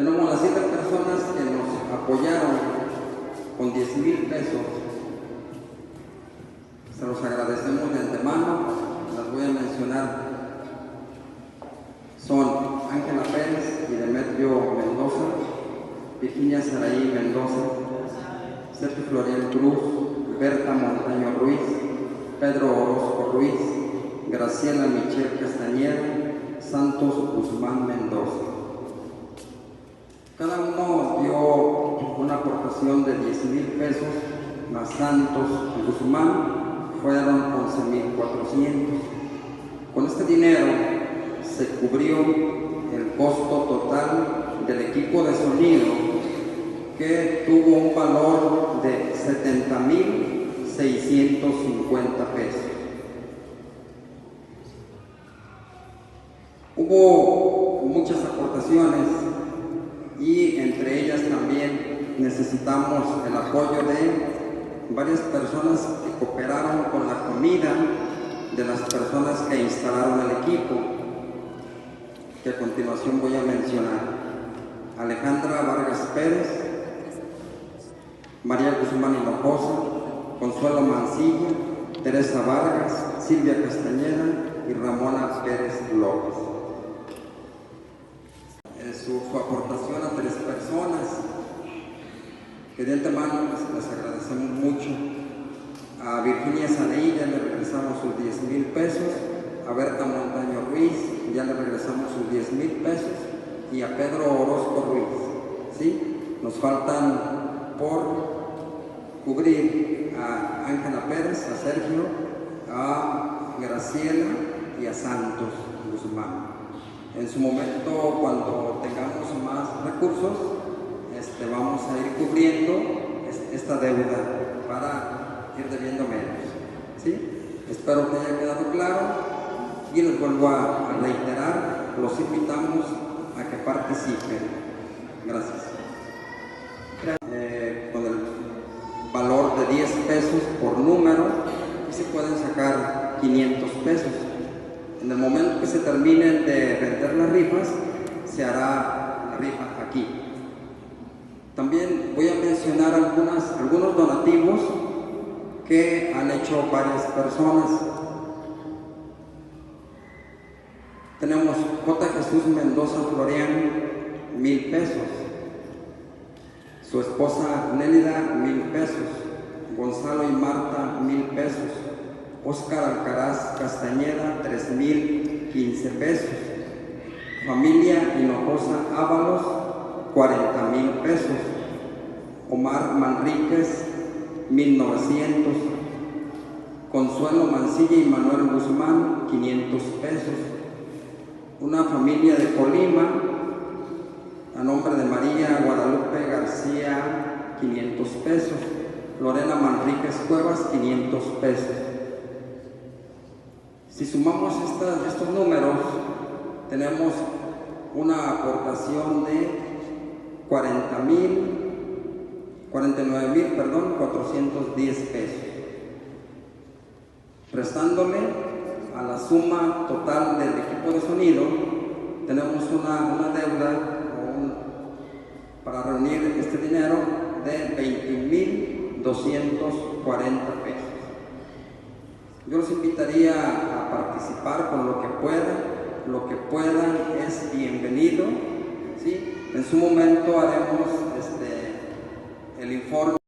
Tenemos las 7 personas que nos apoyaron con 10,000 pesos. Se los agradecemos de antemano. Las voy a mencionar. Son Ángela Pérez y Demetrio Mendoza, Virginia Saraí Mendoza, Sergio Florian Cruz, Berta Montaño Ruiz, Pedro Orozco Ruiz, Graciela Michelle Castañeda, Santos Guzmán Mendoza. Cada uno dio una aportación de 10,000 pesos, más Santos Guzmán fueron 11,400. Con este dinero se cubrió el costo total del equipo de sonido, que tuvo un valor de 70,650 pesos. Hubo muchas aportaciones y entre ellas también necesitamos el apoyo de varias personas que cooperaron con la comida de las personas que instalaron el equipo, que a continuación voy a mencionar. Alejandra Vargas Pérez, María Guzmán Hinojosa, Consuelo Mancilla, Teresa Vargas, Silvia Castañeda y Ramona Pérez López. Su aportación a 3 personas, que de antemano les agradecemos mucho. A Virginia Saraí ya le regresamos sus 10,000 pesos, a Berta Montaño Ruiz ya le regresamos sus 10,000 pesos y a Pedro Orozco Ruiz, ¿sí? Nos faltan por cubrir a Ángela Pérez, a Sergio, a Graciela y a Santos Guzmán. En su momento, cuando tengamos más recursos, vamos a ir cubriendo esta deuda para ir debiendo menos, ¿sí? Espero que haya quedado claro y les vuelvo a reiterar, los invitamos a que participen. Gracias. Con el valor de 10 pesos por número, y se pueden sacar 500 pesos. En el momento que se terminen de vender las rifas, se hará la rifa aquí. También voy a mencionar algunos donativos que han hecho varias personas. Tenemos J. Jesús Mendoza Florian, 1,000 pesos. Su esposa Nélida, 1,000 pesos. Gonzalo y Marta, 1,000 pesos. Óscar Alcaraz Castañeda, 3,015 pesos. Familia Hinojosa Ábalos, 40,000 pesos. Omar Manríquez, 1,900. Consuelo Mancilla y Manuel Guzmán, 500 pesos. Una familia de Colima, a nombre de María Guadalupe García, 500 pesos. Lorena Manríquez Cuevas, 500 pesos. Si sumamos estos números, tenemos una aportación de 49,410 pesos. Restándole a la suma total del equipo de sonido, tenemos una deuda para reunir este dinero de 20,240 pesos. Yo los invitaría a participar con lo que puedan es bienvenido, ¿sí? En su momento haremos el informe.